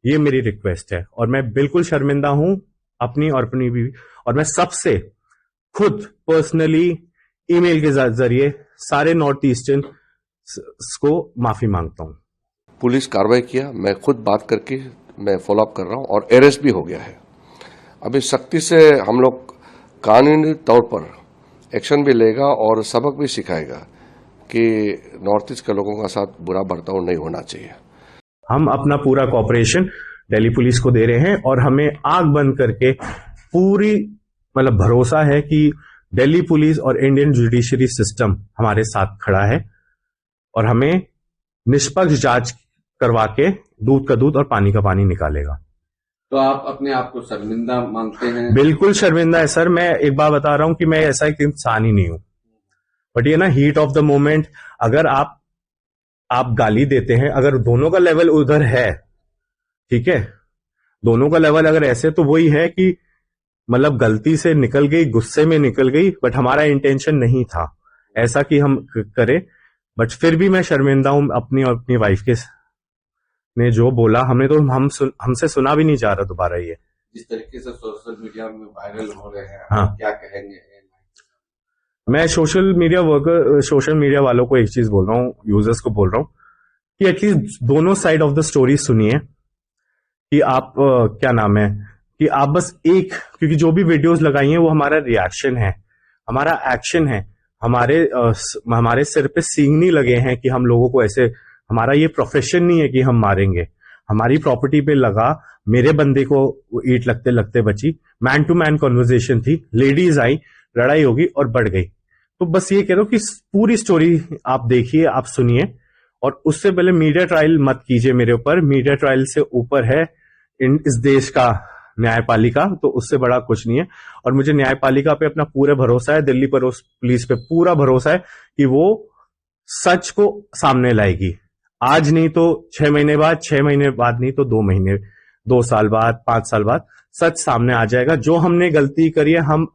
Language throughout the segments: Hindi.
ये मेरी रिक्वेस्ट है। और मैं बिल्कुल शर्मिंदा हूं अपनी और अपनी बीवी, और मैं सबसे खुद पर्सनली ईमेल के जरिए सारे नॉर्थ ईस्टर्न को माफी मांगता हूं। पुलिस कार्रवाई किया, मैं खुद बात करके मैं फॉलोअप कर रहा हूं और अरेस्ट भी हो गया है। अभी सख्ती से हम लोग कानूनी तौर पर एक्शन भी लेगा और सबक भी सिखाएगा कि नॉर्थ ईस्ट के लोगों का साथ बुरा बर्ताव नहीं होना चाहिए। हम अपना पूरा कॉपरेशन दिल्ली पुलिस को दे रहे हैं और हमें आंख बंद करके पूरी भरोसा है कि दिल्ली पुलिस और इंडियन जुडिशरी सिस्टम हमारे साथ खड़ा है और हमें निष्पक्ष जांच करवा के दूध का दूध और पानी का पानी निकालेगा। तो आप अपने आप को शर्मिंदा मानते हैं? बिल्कुल शर्मिंदा है सर। मैं एक बार बता रहा हूं कि मैं ऐसा एक इंसान ही नहीं हूं, बट ये ना हीट ऑफ द मोमेंट, अगर आप गाली देते हैं, अगर दोनों का लेवल उधर है, ठीक है, दोनों का लेवल अगर ऐसे, तो वही है कि गलती से निकल गई, गुस्से में निकल गई, बट हमारा इंटेंशन नहीं था ऐसा कि हम करें। बट फिर भी मैं शर्मिंदा हूं अपनी और अपनी वाइफ के ने जो बोला, हमने तो हमसे सुना भी नहीं जा रहा दोबारा। ये जिस तरीके से सोशल मीडिया में वायरल हो रहे हैं, हाँ, क्या कहेंगे? मैं सोशल मीडिया वालों को एक चीज बोल रहा हूँ, यूजर्स को बोल रहा हूँ कि एटलीस्ट दोनों साइड ऑफ द स्टोरी सुनिए। कि आप क्या नाम है कि आप बस एक, क्योंकि जो भी वीडियोस लगाई हैं वो हमारा रिएक्शन है, हमारा एक्शन है, हमारे सिर पे सींग नहीं लगे हैं कि हम लोगों को ऐसे, हमारा ये प्रोफेशन नहीं है कि हम मारेंगे। हमारी प्रॉपर्टी पे लगा, मेरे बंदे को ईंट लगते लगते बची, मैन टू मैन कॉन्वर्जेशन थी, लेडीज आई, लड़ाई होगी और बढ़ गई। तो बस ये कह रहा हूं कि पूरी स्टोरी आप देखिए, आप सुनिए, और उससे पहले मीडिया ट्रायल मत कीजिए मेरे ऊपर। मीडिया ट्रायल से ऊपर है इस देश का न्यायपालिका, तो उससे बड़ा कुछ नहीं है। और मुझे न्यायपालिका पे अपना पूरा भरोसा है, दिल्ली पुलिस पे पूरा भरोसा है कि वो सच को सामने लाएगी। आज नहीं तो 6 महीने बाद, 6 महीने बाद नहीं तो 2 महीने, 2 साल बाद, 5 साल बाद सच सामने आ जाएगा। जो हमने गलती करी है हम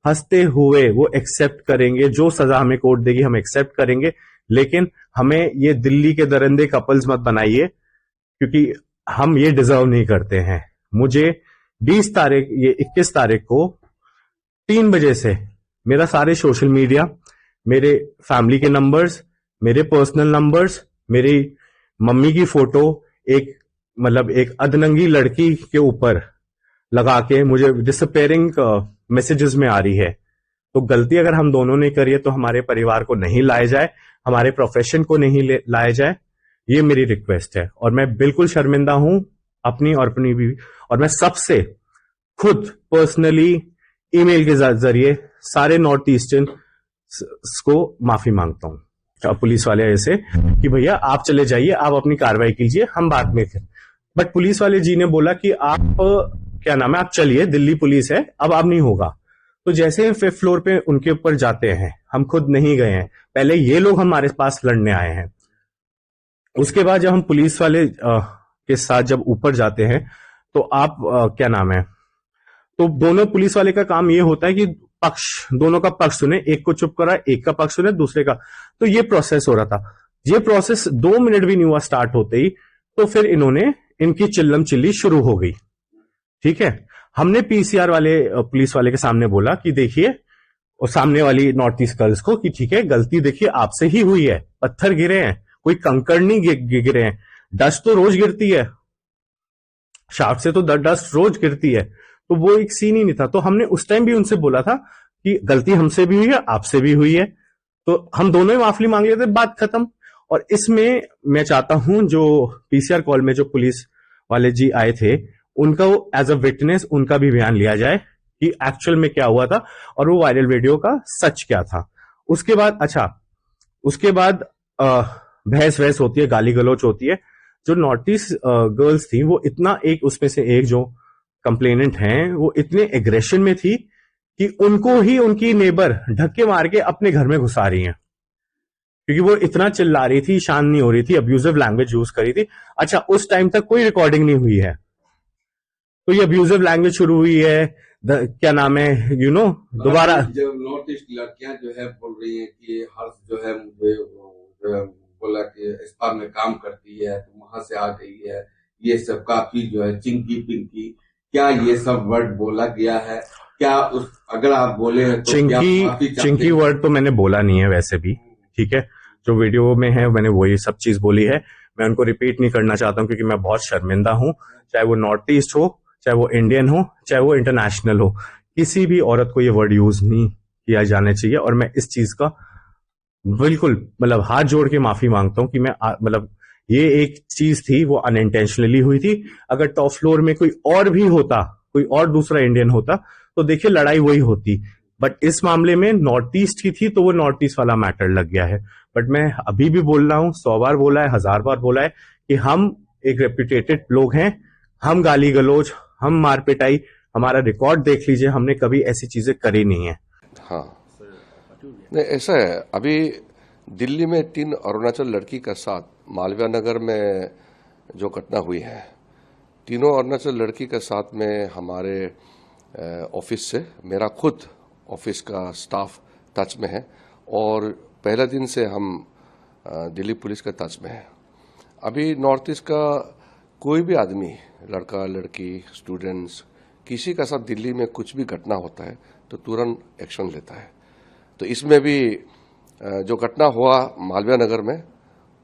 हंसते हुए वो एक्सेप्ट करेंगे, जो सजा हमें कोर्ट देगी हम एक्सेप्ट करेंगे। लेकिन हमें ये दिल्ली के दरिंदे कपल्स मत बनाइए, क्योंकि हम ये डिजर्व नहीं करते हैं। मुझे 21 तारीख को 3 बजे से मेरा सारे सोशल मीडिया, मेरे फैमिली के नंबर्स, मेरे पर्सनल नंबर्स, मेरी मम्मी की फोटो एक अधनंगी लड़की के ऊपर लगा के मुझे डिसअपेयरिंग मैसेजेस में आ रही है। तो गलती अगर हम दोनों ने करी है तो हमारे परिवार को नहीं लाया जाए, हमारे प्रोफेशन को नहीं लाया जाए, ये मेरी रिक्वेस्ट है। और मैं बिल्कुल शर्मिंदा हूं अपनी और अपनी बीवी, और मैं सबसे खुद पर्सनली ईमेल के जरिए सारे नॉर्थ ईस्टर्न को माफी मांगता हूं। पुलिस वाले ऐसे कि भैया आप चले जाइए, आप अपनी कार्रवाई कीजिए, हम बाद में करें। बट पुलिस वाले जी ने बोला कि आप क्या नाम है, आप चलिए, दिल्ली पुलिस है, अब नहीं होगा। तो जैसे 5th फ्लोर पे उनके ऊपर जाते हैं, हम खुद नहीं गए हैं, पहले ये लोग हमारे पास लड़ने आए हैं। उसके बाद जब हम पुलिस वाले के साथ जब ऊपर जाते हैं तो आप क्या नाम है, तो दोनों पुलिस वाले का काम ये होता है कि दोनों का पक्ष सुने, एक को चुप करा, एक का पक्ष सुने, दूसरे का। तो ये प्रोसेस हो रहा था। ये प्रोसेस 2 मिनट भी नहीं हुआ स्टार्ट होते ही, तो फिर इनकी चिल्लम चिल्ली शुरू हो गई। ठीक है, हमने पीसीआर वाले पुलिस वाले के सामने बोला कि देखिए, और सामने वाली नॉर्थ ईस्ट गर्ल्स को कि ठीक है, गलती देखिए आपसे ही हुई है, पत्थर गिरे हैं, कोई कंकड़ नहीं गिरे हैं, डस्ट तो रोज गिरती है, शाफ्ट से तो डस्ट रोज गिरती है। तो वो एक सीन ही नहीं था। तो हमने उस टाइम भी उनसे बोला था कि गलती हमसे भी हुई है, आपसे भी हुई है, तो हम दोनों ही माफी मांग लेते, बात खत्म। और इसमें मैं चाहता हूं जो पीसीआर कॉल में जो पुलिस वाले जी आए थे, उनका एज अ विटनेस उनका भी बयान लिया जाए कि एक्चुअल में क्या हुआ था और वो वायरल वीडियो का सच क्या था। उसके बाद बहस वहस होती है, गाली गलौच होती है। जो नॉर्थ ईस्ट गर्ल्स थी वो इतना, एक उसमें से एक जो कंप्लेनेंट हैं वो इतने एग्रेशन में थी कि उनको ही उनकी नेबर धक्के मार के अपने घर में घुसा रही हैं, क्योंकि वो इतना चिल्ला रही थी, शांत नहीं हो रही थी, अब्यूजिव लैंग्वेज यूज करी थी। अच्छा, उस टाइम तक कोई रिकॉर्डिंग नहीं हुई है, तो ये अब्यूजिव लैंग्वेज शुरू हुई है, क्या नाम है, दोबारा जो नॉर्थ ईस्ट लड़कियां जो है बोल रही है कि हर्ष जो है मुझे बोला कि स्पा में काम करती है, तो वहां से आ गई है, ये सब काफी जो है चिंकी पिंकी, क्या ये सब वर्ड बोला गया है? क्या उस अगर आप बोले हैं तो क्या माफी चाहते चिंकी हैं? वर्ड तो मैंने बोला नहीं है वैसे भी, ठीक है। जो वीडियो में है मैंने वही सब चीज बोली है, मैं उनको रिपीट नहीं करना चाहता हूँ क्योंकि मैं बहुत शर्मिंदा हूँ। चाहे वो नॉर्थ ईस्ट हो, चाहे वो इंडियन हो, चाहे वो इंटरनेशनल हो, किसी भी औरत को ये वर्ड यूज नहीं किया जाना चाहिए। और मैं इस चीज का बिल्कुल मतलब हाथ जोड़ के माफी मांगता हूं कि मैं मतलब ये एक चीज थी वो अनइंटेंशनली हुई थी। अगर टॉप फ्लोर में कोई और भी होता, कोई और दूसरा इंडियन होता तो देखिए लड़ाई वही होती। बट इस मामले में नॉर्थ ईस्ट की थी तो वो नॉर्थ ईस्ट वाला मैटर लग गया है। बट मैं अभी भी बोल रहा हूं, 100 बार बोला है, 1000 बार बोला है कि हम एक रेप्यूटेटेड लोग हैं। हम गाली गलौज, हम मार पिटाई, हमारा रिकॉर्ड देख लीजिए, हमने कभी ऐसी चीजें करी नहीं है। हाँ, नहीं ऐसा है। अभी दिल्ली में 3 अरुणाचल लड़की के साथ मालवीय नगर में जो घटना हुई है, तीनों अरुणाचल लड़की के साथ में हमारे ऑफिस से, मेरा खुद ऑफिस का स्टाफ टच में है और पहले दिन से हम दिल्ली पुलिस के टच में है। अभी नॉर्थ ईस्ट का कोई भी आदमी, लड़का लड़की, स्टूडेंट्स, किसी का साथ दिल्ली में कुछ भी घटना होता है तो तुरंत एक्शन लेता है। तो इसमें भी जो घटना हुआ मालवीय नगर में,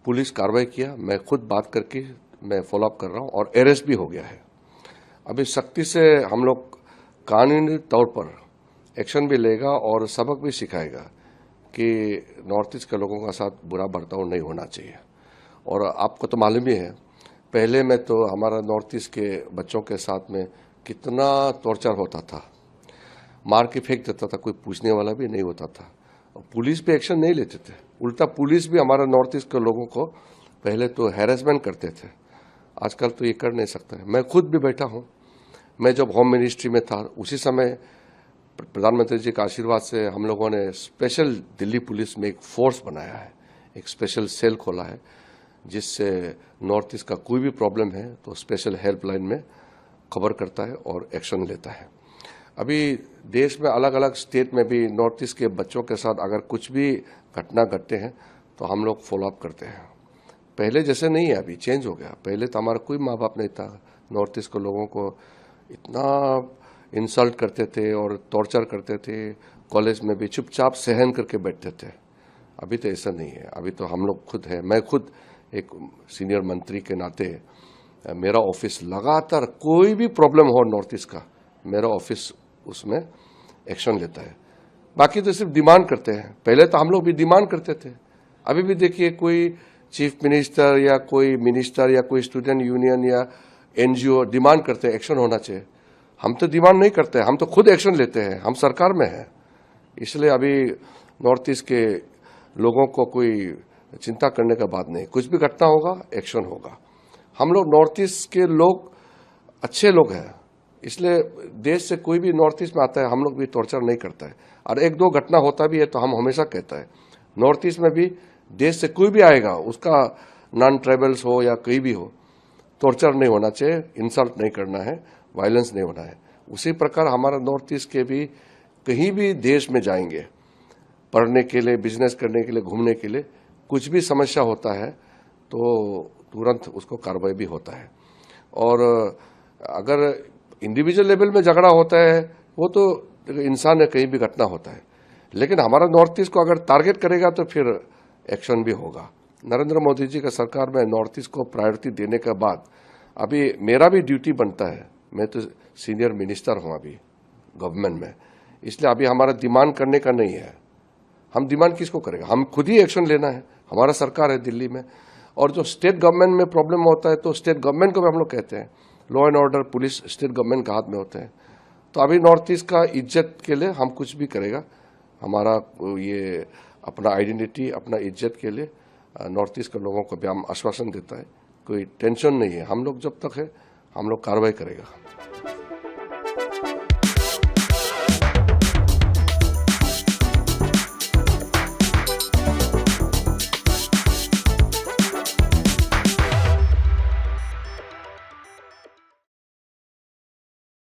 पुलिस कार्रवाई किया, मैं खुद बात करके मैं फॉलोअप कर रहा हूं और अरेस्ट भी हो गया है। अभी सख्ती से हम लोग कानूनी तौर पर एक्शन भी लेगा और सबक भी सिखाएगा कि नॉर्थ ईस्ट के लोगों के साथ बुरा बर्ताव नहीं होना चाहिए। और आपको तो मालूम ही है, पहले में तो हमारा नॉर्थ ईस्ट के बच्चों के साथ में कितना टॉर्चर होता था, मार के फेंक देता था, कोई पूछने वाला भी नहीं होता था और पुलिस भी एक्शन नहीं लेते थे। उल्टा पुलिस भी हमारा नॉर्थ ईस्ट के लोगों को पहले तो हैरेसमेंट करते थे, आजकल तो ये कर नहीं सकता है। मैं खुद भी बैठा हूँ, मैं जब होम मिनिस्ट्री में था उसी समय प्रधानमंत्री जी का आशीर्वाद से हम लोगों ने स्पेशल दिल्ली पुलिस में एक फोर्स बनाया है, एक स्पेशल सेल खोला है, जिससे नॉर्थ ईस्ट का कोई भी प्रॉब्लम है तो स्पेशल हेल्पलाइन में खबर करता है और एक्शन लेता है। अभी देश में अलग अलग स्टेट में भी नॉर्थ ईस्ट के बच्चों के साथ अगर कुछ भी घटना घटते हैं तो हम लोग फॉलोअप करते हैं। पहले जैसे नहीं है, अभी चेंज हो गया। पहले तो हमारा कोई माँ बाप नहीं था, नॉर्थ ईस्ट के लोगों को इतना इंसल्ट करते थे और टॉर्चर करते थे, कॉलेज में भी चुपचाप सहन करके बैठते थे। अभी तो ऐसा नहीं है, अभी तो हम लोग खुद है, मैं खुद एक सीनियर मंत्री के नाते मेरा ऑफिस लगातार कोई भी प्रॉब्लम हो नॉर्थ ईस्ट का, मेरा ऑफिस उसमें एक्शन लेता है। बाकी तो सिर्फ डिमांड करते हैं, पहले तो हम लोग भी डिमांड करते थे। अभी भी देखिए कोई चीफ मिनिस्टर या कोई मिनिस्टर या कोई स्टूडेंट यूनियन या एनजीओ डिमांड करते हैं एक्शन होना चाहिए। हम तो डिमांड नहीं करते, हम तो खुद एक्शन लेते हैं, हम सरकार में हैं। इसलिए अभी नॉर्थ ईस्ट के लोगों को कोई चिंता करने का बात नहीं, कुछ भी घटना होगा एक्शन होगा। हम लोग नॉर्थ ईस्ट के लोग अच्छे लोग हैं, इसलिए देश से कोई भी नॉर्थ ईस्ट में आता है हम लोग भी टॉर्चर नहीं करता है। और एक दो घटना होता भी है तो हम हमेशा कहता है नॉर्थ ईस्ट में भी देश से कोई भी आएगा, उसका नॉन ट्राइबल्स हो या कोई भी हो, टॉर्चर नहीं होना चाहिए, इंसल्ट नहीं करना है, वायलेंस नहीं होना है। उसी प्रकार हमारा नॉर्थ ईस्ट के भी कहीं भी देश में जाएंगे पढ़ने के लिए, बिजनेस करने के लिए, घूमने के लिए, कुछ भी समस्या होता है तो तुरंत उसको कार्रवाई भी होता है। और अगर इंडिविजुअल लेवल में झगड़ा होता है वो तो इंसान है, कहीं भी घटना होता है, लेकिन हमारा नॉर्थ ईस्ट को अगर टारगेट करेगा तो फिर एक्शन भी होगा। नरेंद्र मोदी जी का सरकार में नॉर्थ ईस्ट को प्रायोरिटी देने के बाद अभी मेरा भी ड्यूटी बनता है, मैं तो सीनियर मिनिस्टर हूं अभी गवर्नमेंट में, इसलिए अभी हमारा डिमांड करने का नहीं है। हम डिमांड किसको करेगा, हम खुद ही एक्शन लेना है। हमारा सरकार है दिल्ली में, और जो स्टेट गवर्नमेंट में प्रॉब्लम होता है तो स्टेट गवर्नमेंट को भी हम लोग कहते हैं, law and order police state government के हाथ में होते हैं। तो अभी नॉर्थ ईस्ट का इज्जत के लिए हम कुछ भी करेगा, हमारा ये अपना आइडेंटिटी, अपना इज्जत के लिए नॉर्थ ईस्ट के लोगों को भी हम आश्वासन देता है, कोई टेंशन नहीं है, हम लोग जब तक है हम लोग कार्रवाई करेगा।